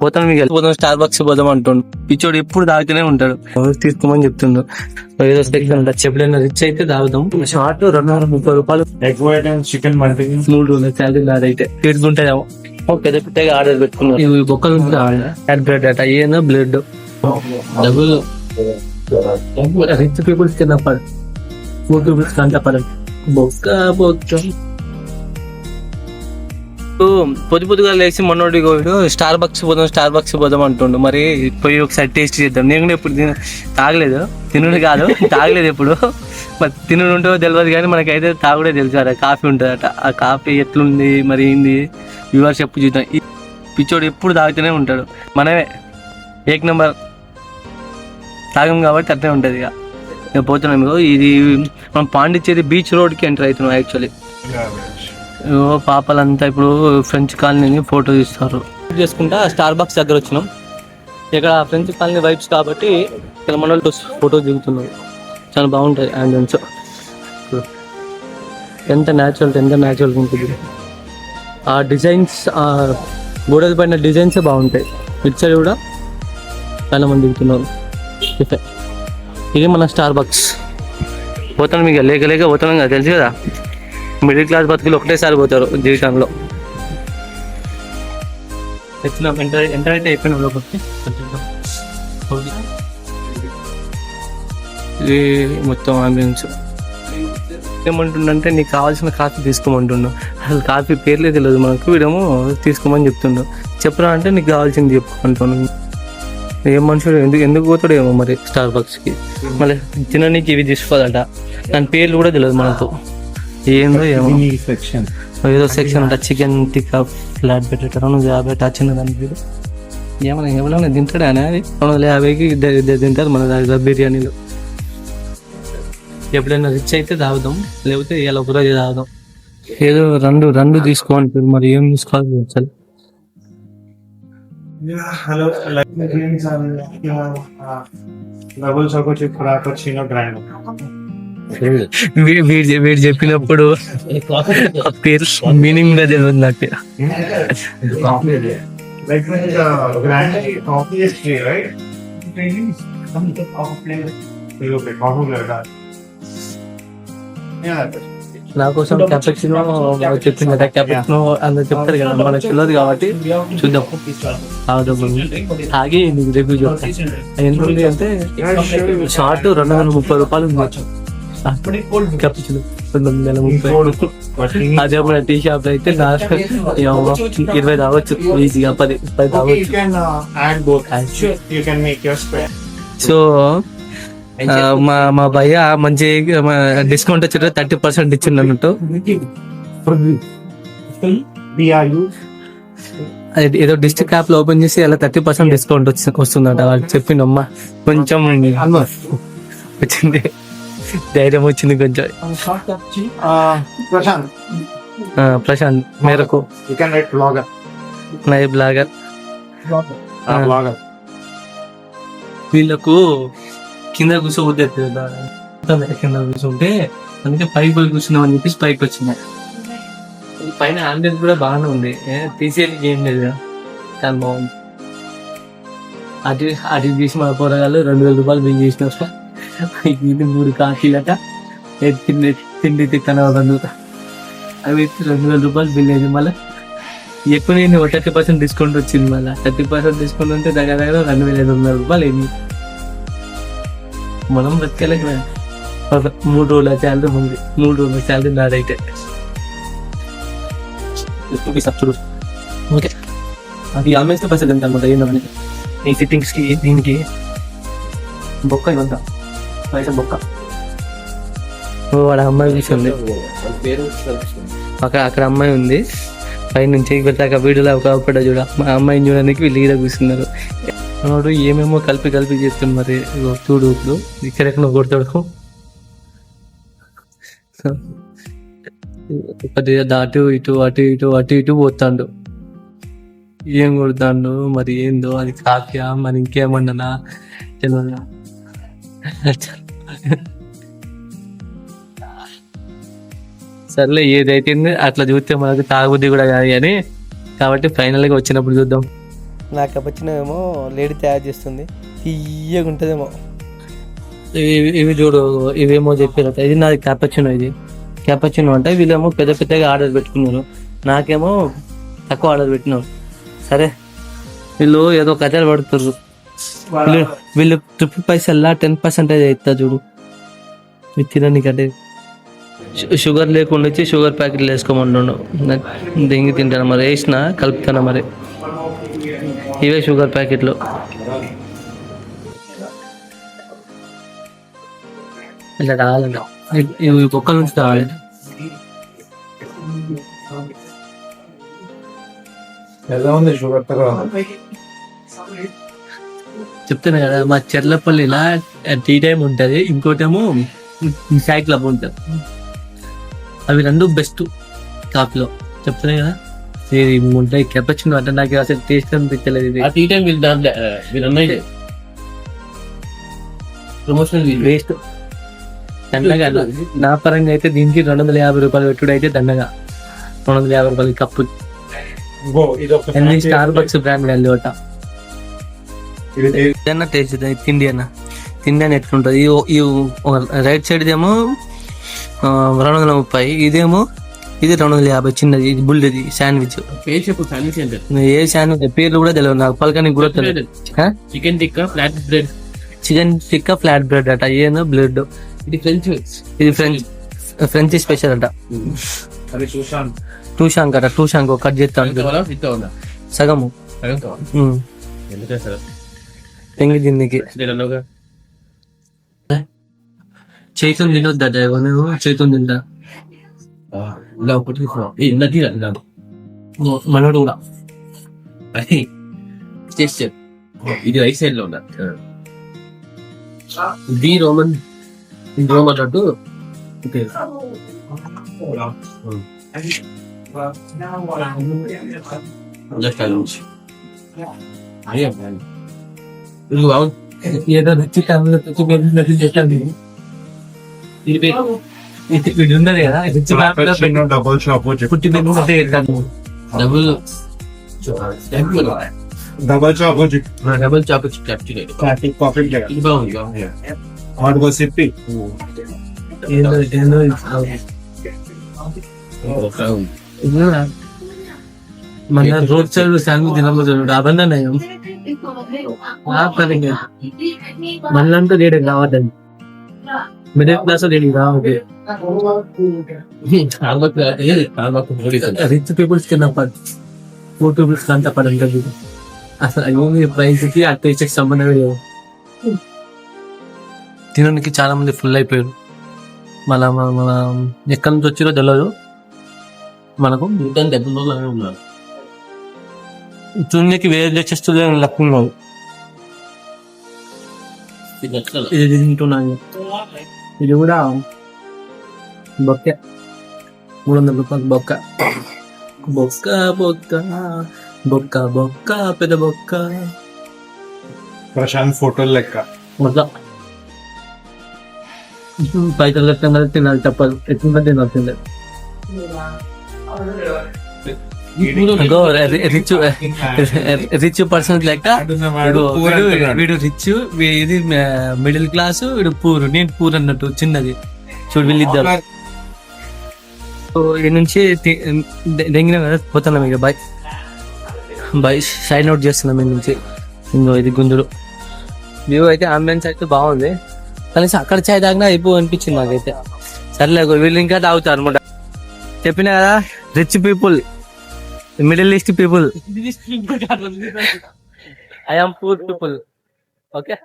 పోతాను మీకు పోతాను స్టార్ బాక్స్ పోదాం అంటుండు. పిచ్చోడు ఎప్పుడు తాగుతూనే ఉంటాడు. తీసుకోమని చెప్తుండు. ఏదో సెక్షన్ ఉంటుంది, చెప్పలేను. రిచ్ అయితే తాగుతాం. షార్ట్ 230 రూపాయలు. చికెన్ మటన్ 3 రోజుల శాలరీ నాదైతే తీరుతుంటాయేమో. పెద్ద పెద్దగా ఆర్డర్ పెట్టుకున్నాం. ఇవి బొక్కలు బ్రెడ్ అట ఏదో బ్లడ్ డబ్బులు రిచ్ పీపుల్స్ కింద ఫుడ్ పీపుల్స్ కంటే పడదు. బొక్క పొద్దుగా లేచి మొన్నోడి స్టార్ బాక్స్ పోదాం అంటుండు. మరి పోయి ఒకసారి టేస్ట్ చేద్దాం. నేను కూడా ఎప్పుడు తాగలేదు, తినుడు కాదు తాగలేదు ఎప్పుడు. మరి తినుడు ఉంటుందో తెలియదు కానీ మనకైతే తాగుడే తెలుసు కదా. కాఫీ ఉంటుందట, ఆ కాఫీ ఎట్లుంది మరి ఏంది వ్యూవర్స్ చెప్పు చూద్దాం. ఈ పిచ్చోడు ఎప్పుడు తాగుతూనే ఉంటాడు. మనమే ఏక్ నెంబర్ తాగం కాబట్టి అట్లే ఉంటుంది. ఇక పోతున్నాం. మీకు ఇది మనం పాండిచ్చేరి బీచ్ రోడ్కి ఎంటర్ అవుతున్నాం. యాక్చువల్లీ పాపలంతా ఇప్పుడు ఫ్రెంచ్ కాలనీ ఫోటో తీస్తారు చేసుకుంటా. స్టార్ బాక్స్ దగ్గర వచ్చినాం. ఇక్కడ ఫ్రెంచ్ కాలనీ వైబ్స్ కాబట్టి ఇక్కడ మన వాళ్ళు ఫోటో దిగుతున్నాం. చాలా బాగుంటుంది అంబియన్స్. ఎంత న్యాచురల్ ఉంటుంది. ఆ డిజైన్స్, ఆ గోడల పైన డిజైన్సే బాగుంటాయి. ఇటు సైడ్ కూడా చాలా మంది దిగుతున్నారు. ఇది మన స్టార్ బాక్స్. పోతాను మీకు లేక పోతున్నాం కదా, తెలుసు కదా. మిడిల్ క్లాస్ బతుకులు ఒకటేసారి పోతారు జీవితంలో. ఎంటర్ అయితే అయిపోయిన లోపలికి ఇది మొత్తం అంబియన్స్. ఏమంటుండంటే నీకు కావాల్సిన కాఫీ తీసుకోమంటుండు. అసలు కాఫీ పేర్లే తెలియదు మనకు. వీడేమో తీసుకోమని చెప్తుండు. చెప్పరా అంటే నీకు కావాల్సింది చెప్పు అంటున్నాను. ఏం మనుషుడు ఎందుకు పోతాడు ఏమో మరి స్టార్ బాక్స్కి. మళ్ళీ తిననీకి ఇవి తీసుకోదట. దాని పేర్లు కూడా తెలియదు మనకు. ఏందో ఏమో ఏదో సెక్షన్ అంట. చికెన్ టిక్కా ఫ్లాట్ పెట్టేటారు 250 చిన్న దాని పేరు ఏమన్నా ఎవరైనా తింటాడా అది. 250కి ఇద్దరు తింటారు మన దగ్గర బిర్యానీలు. ఎప్పుడైనా రిచ్ అయితే తాగుదాం, లేకపోతే ఇలా ఒకరోజు తాగుదాం. ఏదో రెండు తీసుకోమంటారు. మరి ఏం తీసుకోవాలి అసలు. Hello double choco chip frappuccino grind. వీడు చెప్పినప్పుడు పేరు మీనింగ్ కూడా తెలియదు నాకు. నా కోసం క్యాపెచినో చెప్పింది కదా. క్యాపెచినో అందరు చెప్తారు కదా, మనకు తెలియదు కాబట్టి చూద్దాం. తాగి నీకు రివ్యూ చెప్తాను. ఎందుకంటే అంటే షార్ట్ 230 రూపాయలు ఉంది. క్యాపెచినో 230. అదే మన టీ షాప్ అయితే 20 తాగొచ్చు ఈజీగా. 10 తాగొచ్చు. సో మా భయ్య మంచి డిస్కౌంట్ వచ్చి 30% ఇచ్చిండు అన్నట్టు. ఏదో డిస్ట్రిక్ట్ యాప్ లో ఓపెన్ చేసి అలా 30% డిస్కౌంట్ వస్తుందంట. వాళ్ళు చెప్పిండమ్మా. కొంచెం వచ్చింది, ధైర్యం వచ్చింది కొంచెం. ప్రశాంత్ మేరకు నై బ్లాగర్. వీళ్ళకు కింద కూర్చోబోద్దు కింద కూర్చుంటే, అందుకే పైకి పోయి కూర్చున్నాం అని చెప్పేసి పైకి వచ్చినాయి. పైన ఆంబియన్స్ కూడా బాగానే ఉంది. తీసేది ఏం లేదు, చాలా బాగుంది. అటు తీసి మన పోరగాళ్ళు 2000 రూపాయలు బిల్ చేసినారు. ఇది 3 కాఫీలట. తిండి తిక్కన 2 అవి 2000 రూపాయలు బిల్ అయింది. మళ్ళీ ఎక్కువ నేను 30% డిస్కౌంట్ వచ్చింది. మళ్ళీ 30% డిస్కౌంట్ ఉంటే దగ్గర 2500 రూపాయలు అయింది. మనం బతికేళ్ళకి 3 రోజుల శాలరీ ఉంది. 3 రోజుల శాలరీ నాదైతే. ఓకే, అది ఆమెస్తే పైసలు తింటాను ఏంటంటే ఈ సిట్టింగ్స్కి దీనికి బొక్క ఇవ్వంతా పైసలు బొక్క. వాడ అమ్మాయి కూర్చుంది అక్కడ అమ్మాయి ఉంది. పై నుంచి వెళ్ళాక వీడియోలో ఒకపడ చూడ మా అమ్మాయిని చూడడానికి వీళ్ళు ఈడ కూర్చున్నారు. వాడు ఏమేమో కలిపి చేస్తుంది. మరి చూడు ఇప్పుడు ఇక్కడెక్కడ కొడతాడు. అటు ఇటు పోతాడు. ఏం కొడతాడు మరి ఏందో, అది కాఫీయా మరి ఇంకేమన్నా తెలియదు. సర్లే ఏదైతే అట్లా చూస్తే మనకు తాగుబుద్ధి కూడా కాదు అని, కాబట్టి ఫైనల్గా వచ్చినప్పుడు చూద్దాం. నా కపచ్చినో ఏమో లేడీ తయారు చేస్తుంది, తీయగా ఉంటుందేమో. ఇవి చూడు, ఇవేమో చెప్పారట, ఇది నాది క్యాపచినో. ఇది క్యాపచినో అంటే వీళ్ళేమో పెద్ద పెద్దగా ఆర్డర్ పెట్టుకున్నారు, నాకేమో తక్కువ ఆర్డర్ పెట్టినారు. సరే వీళ్ళు ఏదో కథలు పడుతున్నారు. వీళ్ళు ట్రిప్ పైసల్లా 10% అవుతుంది చూడు. ఇది తిననీకంటే షుగర్ లేకుండా వచ్చి షుగర్ ప్యాకెట్లు వేసుకోమంటుండు. దెంగి తింటాను మరి, వేసిన కలుపుతాను మరి. ఇవే షుగర్ ప్యాకెట్లు. ఇలా తాగాలంట, ఇవి ఒక్క నుంచి తాగాలి. ఎలా ఉంది షుగర్ చెప్తాను కదా, మా చెర్లపల్లిలా టీ టైం ఉంటుంది, ఇంకోటేమో చాయ్ క్లబ్ ఉంటుంది. అవి రెండు బెస్ట్ కాఫీలో. చెప్తున్నాయి కదా, ఇది ఉంటాయి. కెపచినో అంటే నాకు అసలు టేస్ట్ అనిపించలేదు. ఇది టీ టైం వీళ్ళు ప్రమోషనల్ వేస్ట్ దండగా. నా పరంగా అయితే దీనికి 250 రూపాయలు పెట్టుడు అయితే దండగా. 250 రూపాయలు కప్పు. ఎన్ని స్టార్ బక్స్ బ్రాండ్ వెళ్ళిట. ఏదన్నా టేస్ట్ తిండి అన్న, తిండి అని ఎట్లుంటుంది. ఈ రైట్ సైడ్ ఏమో 230, ఇదేమో ఇది 250 చిన్నది. ఇది బుల్లిది శాండ్విచ్. పేరు చెప్పు, శాండ్విచ్ అంటే ఏ శాండ్విచ్ పేర్లు కూడా తెలియదు నాకు, పలకానికి కూడా తెలియదు. Chicken tikka flat bread. Chicken tikka flat bread అట, ఏదో బ్రెడ్. ఇది ఫ్రెంచ్. ఇది ఫ్రెంచ్ స్పెషల్ అట. అది చూసాను. టూషాంక్ అట, టూషాంక్ కట్ చేస్తాను సగము. ఎందుకంటే సార్ తెంగి దీనికి చైతం తినొద్దట. నువ్వు చైతం తింటా ఇలా ఒకటి నది మనోడు కూడా అది టేస్ట్. ఇది రైట్ సైడ్ లో ఉన్నా. ఇది రోమన్ అన్నట్టు. ఏదో నచ్చి ఇది ఉన్నది కదా, డబుల్ షాప్ పుట్టి double double shop double chocolate coffee ఇది బాగుంది. ఆడుకో సిప్పి మన రోడ్ సైడ్ శాండ్విచ్ తినబోతు అబంధం నయం. మళ్ళంతా లేడు కావద్దండి, మిడిల్ క్లాస్ లేడు రావద్దు. రిచ్ పీపుల్స్ కింద పూర్ పీపుల్స్ అంతా పడండి. అసలు అయ్యి ప్రైస్ కి ఆ టేస్ట్ కి సంబంధమే లేదు. తినడానికి చాలా మంది ఫుల్ అయిపోయారు. మన ఎక్కడి నుంచి వచ్చిరో తెలియదు మనకు. ఉన్నారు చూడడానికి వేరే చేస్తూ లక్కున్నావు. ఇది తింటున్నాను. ఇది కూడా బొక్క, 300 రూపాయలు బొక్క. బొక్క బొక్క బొక్క బొక్క పెద్ద బొక్క. ప్రశాంత్ ఫోటోలు లెక్క మొత్తం పైసలు లెక్క తినాలి, తప్పదు. ఎట్లా తినాల్సిందే. రిచ్ పర్సన్ లెక్క వీడు రిచ్, ఇది మిడిల్ క్లాస్, వీడు పూర్, నేను పూర్ అన్నట్టు చిన్నది. చూడు వీళ్ళిద్దరు. ఈ నుంచి దెంగిన కదా పోతున్నాం ఇక. బై సైన్ అవుట్ చేస్తున్నాం ఈ నుంచి. ఇంకో ఇది గుంజుడు వ్యూ అయితే, అంబియన్స్ అయితే బాగుంది. కానీ అక్కడ చాయ్ తాగినా అయిపో అనిపించింది నాకైతే. సర్లే వీళ్ళు ఇంకా తాగుతారు అనమాట. చెప్పినా కదా, rich people, Middle East people, I am poor people. Okay.